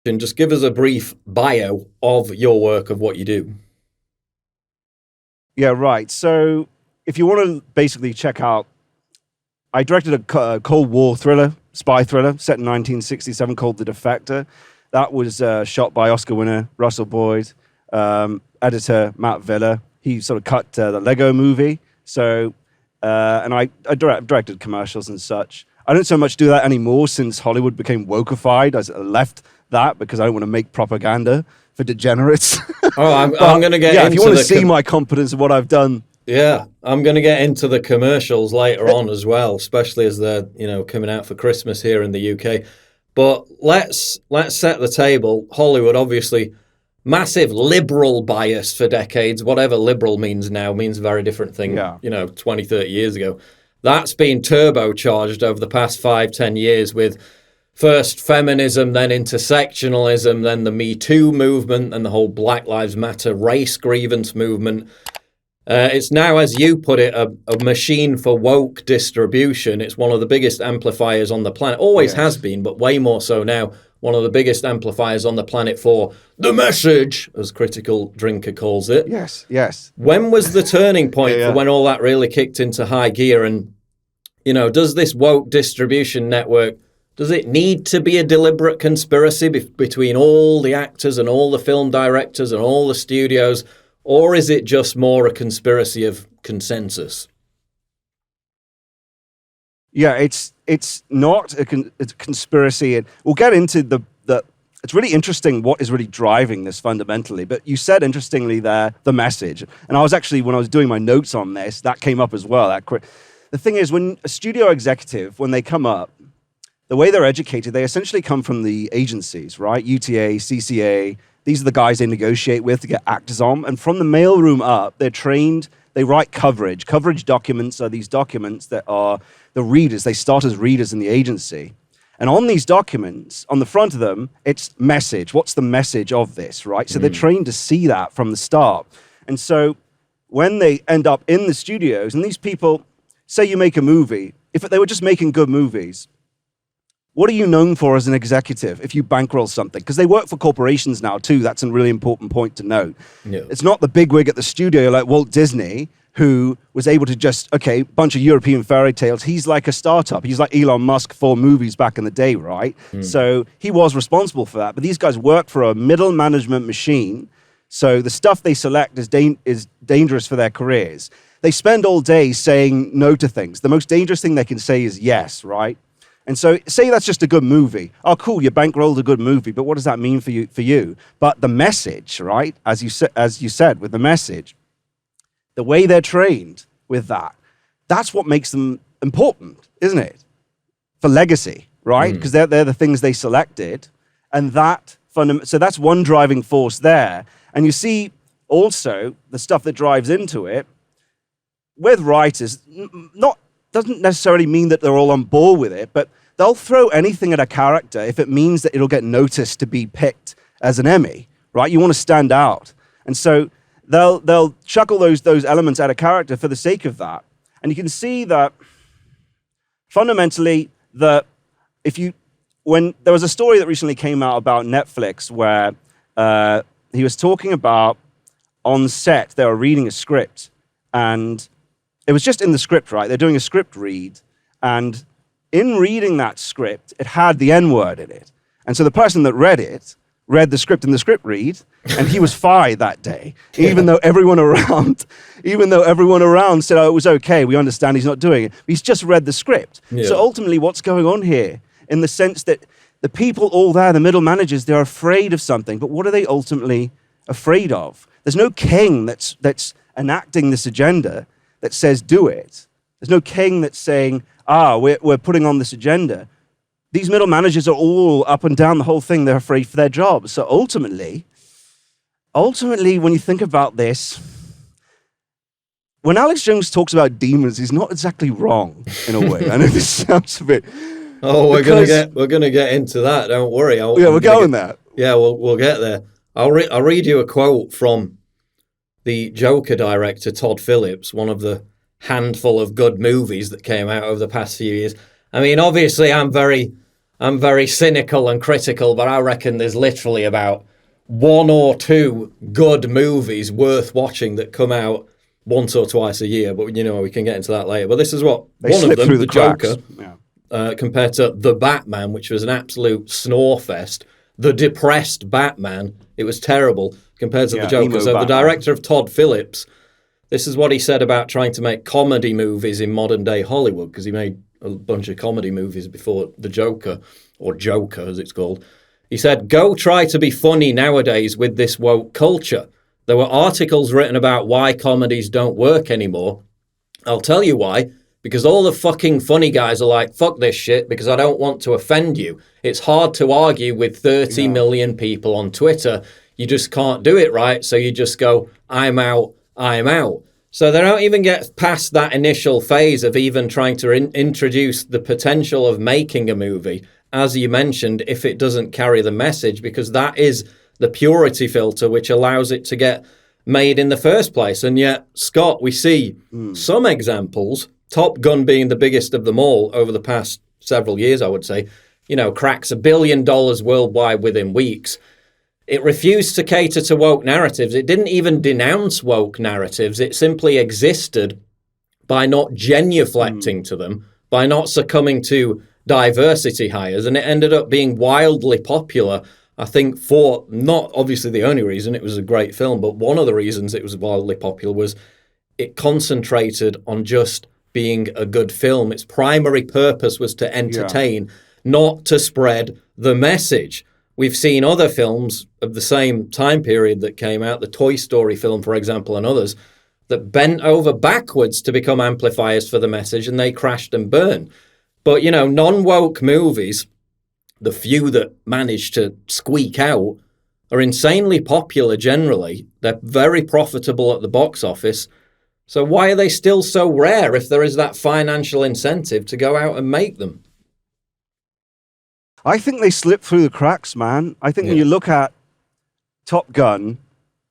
And just give us a brief bio of your work, of what you do. Yeah, right. So if you want to basically check out, I directed a Cold War thriller, spy thriller, set in 1967 called The Defector. That was shot by Oscar winner Russell Boyd, editor Matt Villa. He sort of cut the Lego movie. So, and I directed commercials and such. I don't so much do that anymore since Hollywood became wokeified. I left that because I don't want to make propaganda for degenerates. Oh, I'm going to get into if you want to see my competence of what I've done. Yeah, I'm going to get into the commercials later on as well, especially as they're, coming out for Christmas here in the UK. But let's set the table. Hollywood, obviously, massive liberal bias for decades. Whatever liberal means now means a very different thing, 20, 30 years ago. That's been turbocharged over the past 5-10 years with first feminism, then intersectionalism, then the Me Too movement, and the whole Black Lives Matter race grievance movement. It's now, as you put it, a machine for woke distribution. It's one of the biggest amplifiers on the planet. Always has been, but way more so now. One of the biggest amplifiers on the planet for the message, as Critical Drinker calls it. Yes. When was the turning point for when all that really kicked into high gear? And, does this woke distribution network, does it need to be a deliberate conspiracy between all the actors and all the film directors and all the studios? Or is it just more a conspiracy of consensus? Yeah, it's not it's a conspiracy. And we'll get into the. It's really interesting what is really driving this fundamentally. But you said, interestingly there, the message. And I was actually, when I was doing my notes on this, that came up as well. The thing is, when a studio executive, when they come up, the way they're educated, they essentially come from the agencies, right? UTA, CCA. These are the guys they negotiate with to get actors on. And from the mailroom up, they're trained, they write coverage. Coverage documents are these documents that are the readers. They start as readers in the agency. And on these documents, on the front of them, it's message. What's the message of this, right? So they're trained to see that from the start. And so when they end up in the studios, and these people, say you make a movie, if they were just making good movies, what are you known for as an executive if you bankroll something? Because they work for corporations now too. That's a really important point to note. Yeah. It's not the bigwig at the studio like Walt Disney who was able to just, bunch of European fairy tales. He's like a startup. He's like Elon Musk for movies back in the day, right? So he was responsible for that. But these guys work for a middle management machine. So the stuff they select is dangerous for their careers. They spend all day saying no to things. The most dangerous thing they can say is yes, right? And so say that's just a good movie. Oh, cool, you bankrolled a good movie, but what does that mean for you? But the message, right, as you said, with the message, the way they're trained with that, that's what makes them important, isn't it? For legacy, right? Because they're the things they selected. And so that's one driving force there. And you see also the stuff that drives into it with writers, doesn't necessarily mean that they're all on board with it, but they'll throw anything at a character if it means that it'll get noticed to be picked as an Emmy, right? You want to stand out. And so they'll chuckle those elements at a character for the sake of that. And you can see that fundamentally when there was a story that recently came out about Netflix where he was talking about on set, they were reading a script and it was just in the script, right? They're doing a script read, and in reading that script, it had the N-word in it. And so the person that read the script in the script read, and he was fired that day, even though everyone around said, oh, it was okay, we understand he's not doing it. He's just read the script. Yeah. So ultimately, what's going on here, in the sense that the people all there, the middle managers, they're afraid of something, but what are they ultimately afraid of? There's no king that's enacting this agenda that says do it. There's no king that's saying, we're putting on this agenda. These middle managers are all up and down the whole thing. They're afraid for their jobs. So ultimately, when you think about this, when Alex Jones talks about demons, he's not exactly wrong in a way. I know this sounds a bit. Oh, we're gonna get into that. Don't worry. We're going there. Yeah, we'll get there. I'll read you a quote from the Joker director, Todd Phillips, one of the handful of good movies that came out over the past few years. I mean, obviously, I'm very I'm very cynical and critical, but I reckon there's literally about 1 or 2 good movies worth watching that come out once or twice a year. But we can get into that later. But this is what They one of slip them, through the the cracks. Joker, Yeah. compared to the Batman, which was an absolute snore fest. The depressed Batman, it was terrible compared to the Joker. emo So the Batman. director of Todd Phillips, this is what he said about trying to make comedy movies in modern day Hollywood, because he made a bunch of comedy movies before the Joker, or Joker as it's called. He said, "Go try to be funny nowadays with this woke culture. There were articles written about why comedies don't work anymore. I'll tell you why. Because all the fucking funny guys are like, fuck this shit, because I don't want to offend you. It's hard to argue with 30 million people on Twitter. You just can't do it, right? So you just go, I'm out, I'm out." So they don't even get past that initial phase of even trying to introduce the potential of making a movie, as you mentioned, if it doesn't carry the message, because that is the purity filter which allows it to get made in the first place. And yet, Scott, we see some examples, Top Gun being the biggest of them all over the past several years, I would say, cracks $1 billion worldwide within weeks. It refused to cater to woke narratives. It didn't even denounce woke narratives. It simply existed by not genuflecting to them, by not succumbing to diversity hires. And it ended up being wildly popular, I think, for not obviously the only reason. It was a great film, but one of the reasons it was wildly popular was it concentrated on just being a good film. Its primary purpose was to entertain, not to spread the message. We've seen other films of the same time period that came out, the Toy Story film, for example, and others, that bent over backwards to become amplifiers for the message, and they crashed and burned. But, non-woke movies, the few that manage to squeak out, are insanely popular generally. They're very profitable at the box office. So why are they still so rare if there is that financial incentive to go out and make them? I think they slip through the cracks, man. I think when you look at Top Gun,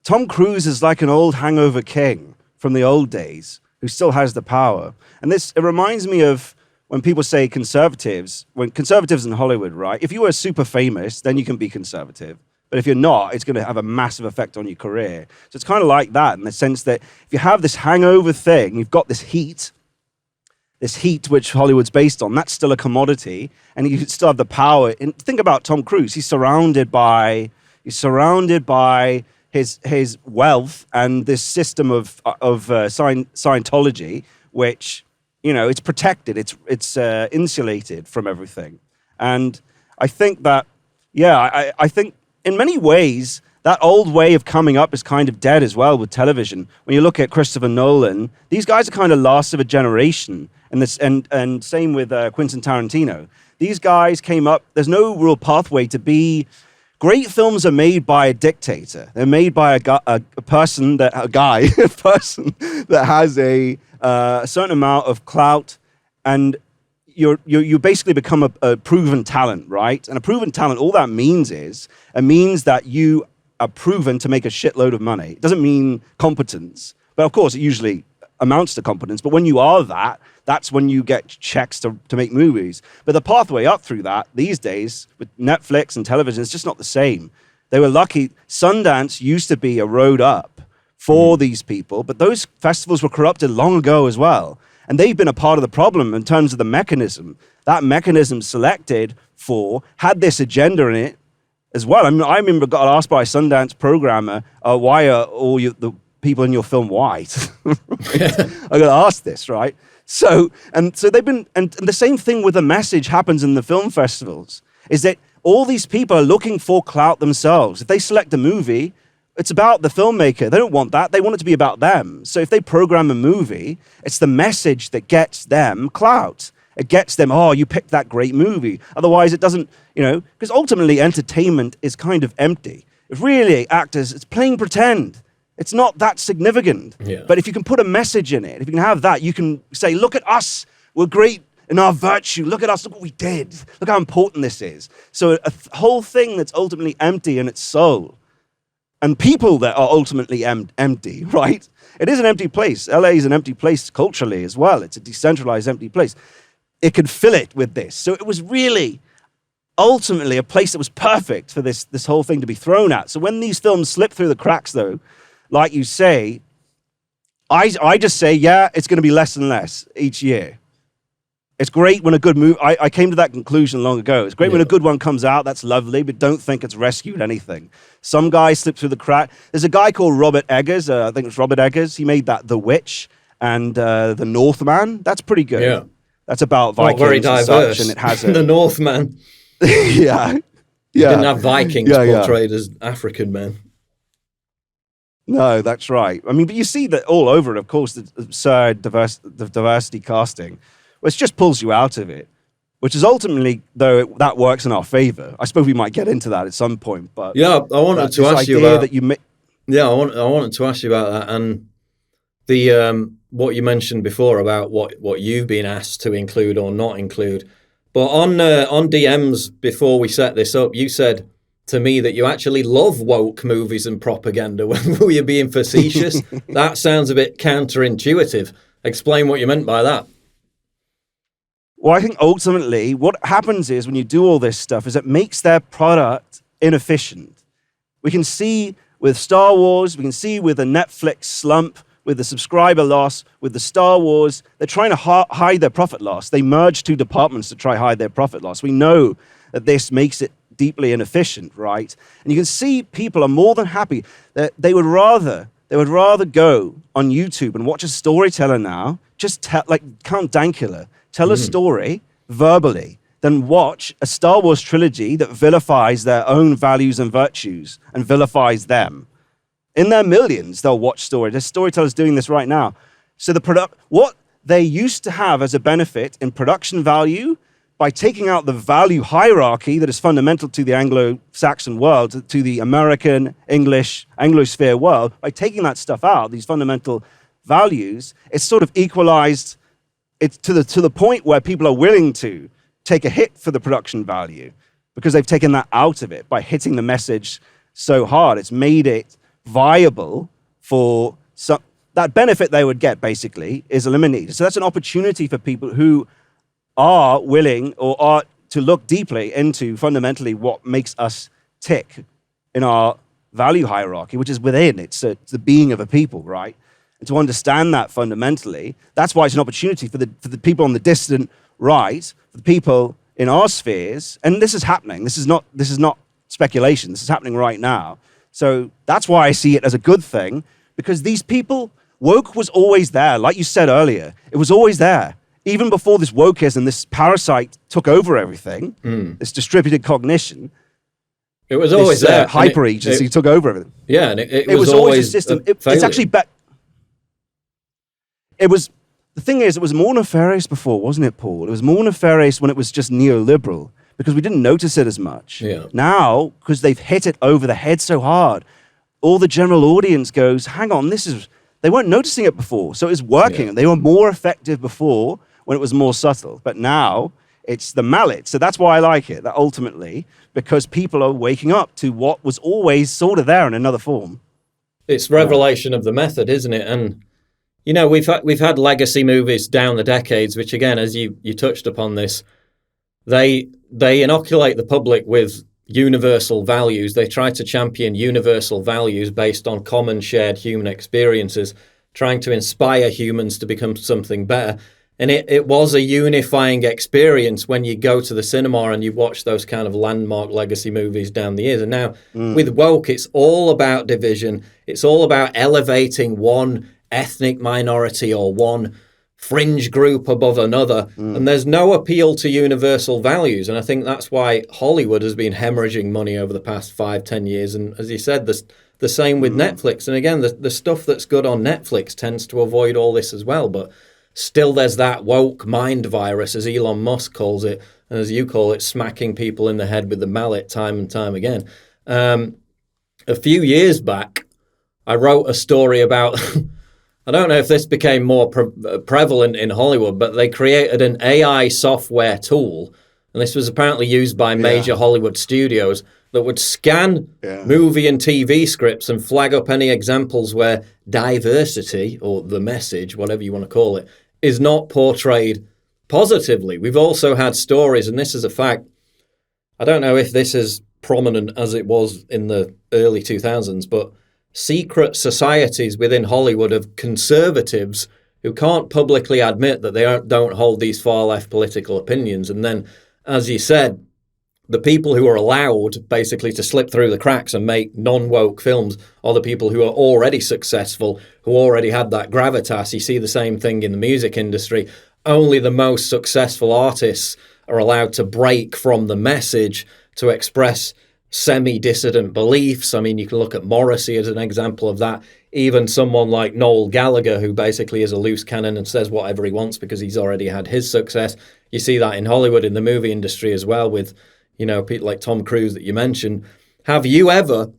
Tom Cruise is like an old hangover king from the old days who still has the power. And it reminds me of when people say conservatives in Hollywood, right? If you were super famous, then you can be conservative. But if you're not, it's going to have a massive effect on your career. So it's kind of like that in the sense that if you have this hangover thing, you've got this heat which Hollywood's based on, that's still a commodity, and you still have the power. And think about Tom Cruise. He's surrounded by his wealth and this system of Scientology, which, it's protected, it's insulated from everything. And I think that, I think in many ways, that old way of coming up is kind of dead as well with television. When you look at Christopher Nolan, these guys are kind of last of a generation. And same with Quentin Tarantino. These guys came up, there's no real pathway to be. Great films are made by a dictator. They're made by a person that has a certain amount of clout, and you basically become a proven talent, right? And a proven talent, all that means that you are proven to make a shitload of money. It doesn't mean competence, but of course it usually amounts to competence. But when you are that's when you get checks to make movies. But the pathway up through that these days with Netflix and television is just not the same. They were lucky. Sundance used to be a road up for these people, but those festivals were corrupted long ago as well. And they've been a part of the problem in terms of the mechanism. That mechanism selected for had this agenda in it as well. I remember got asked by a Sundance programmer, why are all the people in your film white? I got asked this, right? So they've been, and the same thing with the message happens in the film festivals, is that all these people are looking for clout themselves. If they select a movie, it's about the filmmaker. They don't want that. They want it to be about them. So if they program a movie, it's the message that gets them clout. It gets them, oh, you picked that great movie. Otherwise, it doesn't, because ultimately entertainment is kind of empty. If really actors, it's playing pretend. It's not that significant. Yeah. But if you can put a message in it, if you can have that, you can say, look at us. We're great in our virtue. Look at us. Look what we did. Look how important this is. So a whole thing that's ultimately empty in its soul, and people that are ultimately empty, right? It is an empty place. LA is an empty place culturally as well. It's a decentralized empty place. It could fill it with this. So it was really ultimately a place that was perfect for this whole thing to be thrown at. So when these films slip through the cracks, though, like you say, I just say, yeah, it's going to be less and less each year. It's great when a good movie, I came to that conclusion long ago. It's great when a good one comes out, that's lovely, but don't think it's rescued anything. Some guy slipped through the crack. There's a guy called Robert Eggers, I think it's Robert Eggers. He made that The Witch and The Northman. That's pretty good. Yeah. That's about Not Vikings very diverse. and it has The Northman. yeah. Didn't have Vikings portrayed as African men. No, that's right. I mean, but you see that all over it, of course, the absurd diversity casting, which just pulls you out of it, which is ultimately, though, that works in our favor. I suppose we might get into that at some point, but yeah, I wanted to ask you about that. I wanted to ask you about that and the what you mentioned before about what you've been asked to include or not include. But on DMs before we set this up, you said to me that you actually love woke movies and propaganda. Were you being facetious? That sounds a bit counterintuitive. Explain what you meant by that. Well, I think ultimately what happens is when you do all this stuff is it makes their product inefficient. We can see with Star Wars, we can see with the Netflix slump, with the subscriber loss, with the Star Wars, they're trying to hide their profit loss. They merge two departments to try to hide their profit loss. We know that this makes it deeply inefficient, right? And you can see people are more than happy that they would rather go on YouTube and watch a storyteller now, just like Count Dankula, tell a story verbally, than watch a Star Wars trilogy that vilifies their own values and virtues and vilifies them. In their millions, they'll watch story. There's storytellers doing this right now. So what they used to have as a benefit in production value, by taking out the value hierarchy that is fundamental to the Anglo-Saxon world, to the American, English, Anglosphere world, by taking that stuff out, these fundamental values, it's sort of equalized it to the point where people are willing to take a hit for the production value because they've taken that out of it by hitting the message so hard. It's made it viable for some, that benefit they would get basically is eliminated. So that's an opportunity for people who are willing or are to look deeply into fundamentally what makes us tick in our value hierarchy, which is within. It's the being of a people, right? And to understand that fundamentally, that's why it's an opportunity for the people on the distant right, for the people in our spheres, and this is happening. This is not speculation. This is happening right now. So that's why I see it as a good thing, because these people, woke was always there. Like you said earlier, it was always there. Even before this wokeism, this parasite took over everything, this distributed cognition. It was always there. Hyper agency took over everything. Yeah, and it was always a system. It's actually the thing is, it was more nefarious before, wasn't it, Paul? It was more nefarious when it was just neoliberal, because we didn't notice it as much. Yeah. Now, because they've hit it over the head so hard, all the general audience goes, hang on, they weren't noticing it before, so it's working. Yeah. They were more effective before when it was more subtle, but now it's the mallet. So that's why I like it, that ultimately, because people are waking up to what was always sort of there in another form. It's revelation of the method, isn't it? And you know, we've had legacy movies down the decades, which again, as you touched upon this, they inoculate the public with universal values. They try to champion universal values based on common shared human experiences, trying to inspire humans to become something better. And it was a unifying experience when you go to the cinema and you watch those kind of landmark legacy movies down the years. And now with woke, it's all about division. It's all about elevating one ethnic minority or one fringe group above another. And there's no appeal to universal values. And I think that's why Hollywood has been hemorrhaging money over the past 5-10 years. And as you said, the same with Netflix. And again, the stuff that's good on Netflix tends to avoid all this as well. But still, there's that woke mind virus, as Elon Musk calls it, and as you call it, smacking people in the head with the mallet time and time again. A few years back, I wrote a story about, I don't know if this became more prevalent in Hollywood, but they created an AI software tool, and this was apparently used by major Hollywood studios, that would scan movie and TV scripts and flag up any examples where diversity, or the message, whatever you want to call it, is not portrayed positively. We've also had stories, and this is a fact, I don't know if this is prominent as it was in the early 2000s, but secret societies within Hollywood of conservatives who can't publicly admit that they don't hold these far left political opinions. And then, as you said, the people who are allowed basically to slip through the cracks and make non-woke films are the people who are already successful, who already had that gravitas. You see the same thing in the music industry. Only the most successful artists are allowed to break from the message to express semi-dissident beliefs. I mean, you can look at Morrissey as an example of that. Even someone like Noel Gallagher, who basically is a loose cannon and says whatever he wants because he's already had his success. You see that in Hollywood, in the movie industry as well, with, you know, people like Tom Cruise that you mentioned. Have you ever,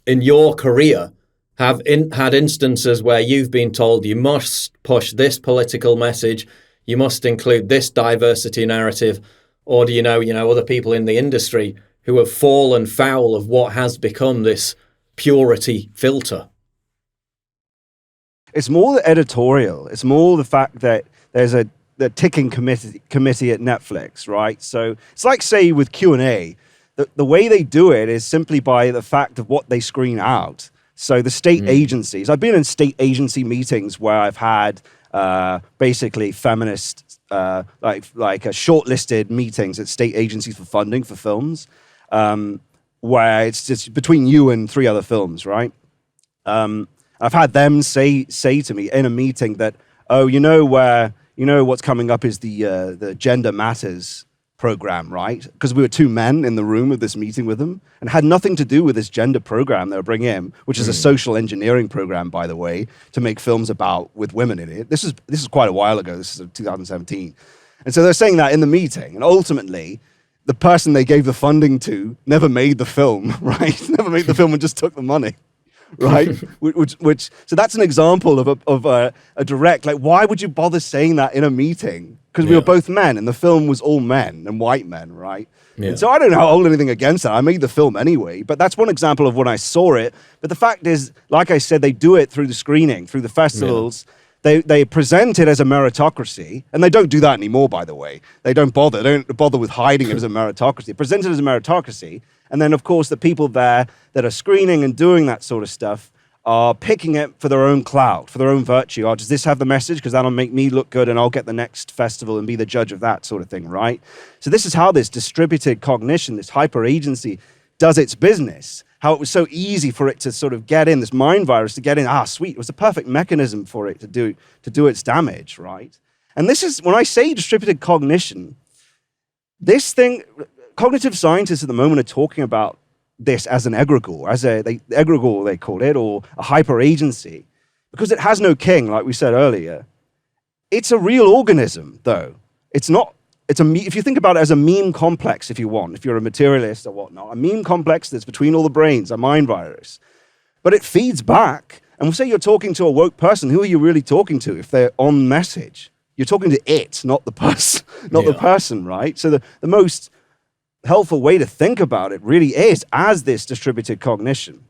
in your career, had instances where you've been told you must push this political message, you must include this diversity narrative, or do you know other people in the industry who have fallen foul of what has become this purity filter? It's more the editorial. It's more the fact that there's the ticking committee at Netflix, right? So it's like, say, with Q&A, the way they do it is simply by the fact of what they screen out. So the state agencies, I've been in state agency meetings where I've had basically feminist, like shortlisted meetings at state agencies for funding for films, where it's just between you and 3 other films, right? I've had them say to me in a meeting that, oh, what's coming up is the Gender Matters program, right? Because we were 2 men in the room of this meeting with them, and had nothing to do with this gender program they were bringing in, which is a social engineering program, by the way, to make films with women in it. This is quite a while ago. This is 2017. And so they're saying that in the meeting, and ultimately, the person they gave the funding to never made the film, right? Never made the film and just took the money. Right? So that's an example of a direct, like, why would you bother saying that in a meeting? Because we were both men, and the film was all men and white men, right? Yeah. And so I don't hold anything against that. I made the film anyway, but that's one example of when I saw it. But the fact is, like I said, they do it through the screening, through the festivals. Yeah. They present it as a meritocracy, and they don't do that anymore, by the way. They don't bother. They don't bother with hiding it as a meritocracy. Present it as a meritocracy. And then, of course, the people there that are screening and doing that sort of stuff are picking it for their own clout, for their own virtue. Oh, does this have the message? Because that'll make me look good and I'll get the next festival and be the judge of that sort of thing, right? So this is how this distributed cognition, this hyper agency, does its business. How it was so easy for it to sort of get in, this mind virus to get in. Ah, sweet. It was the perfect mechanism for it to do its damage, right? And this is, when I say distributed cognition, this thing, cognitive scientists at the moment are talking about this as an egregore, egregore they call it, or a hyper agency, because it has no king, like we said earlier. It's a real organism, though. It's not. If you think about it as a meme complex, if you want, if you're a materialist or whatnot, a meme complex that's between all the brains, a mind virus. But it feeds back, and we'll say you're talking to a woke person. Who are you really talking to if they're on message? You're talking to it, not the person, the person, right? So the most helpful way to think about it really is as this distributed cognition.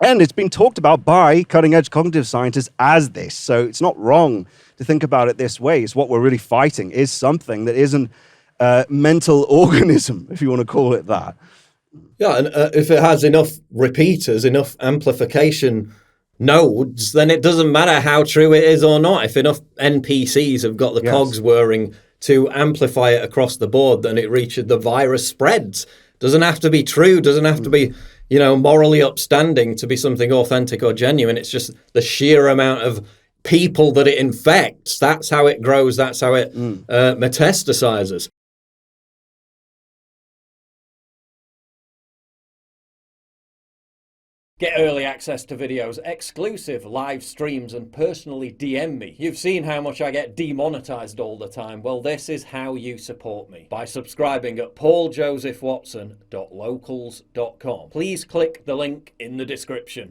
And it's been talked about by cutting-edge cognitive scientists as this. So it's not wrong to think about it this way. It's what we're really fighting is something that isn't a mental organism, if you want to call it that. Yeah, and if it has enough repeaters, enough amplification nodes, then it doesn't matter how true it is or not. If enough NPCs have got the cogs whirring to amplify it across the board, then it reaches, the virus spreads. Doesn't have to be true, doesn't have to be, morally upstanding to be something authentic or genuine. It's just the sheer amount of people that it infects. That's how it grows, that's how it metastasizes. Get early access to videos, exclusive live streams, and personally DM me. You've seen how much I get demonetized all the time. Well, this is how you support me. By subscribing at pauljosephwatson.locals.com. Please click the link in the description.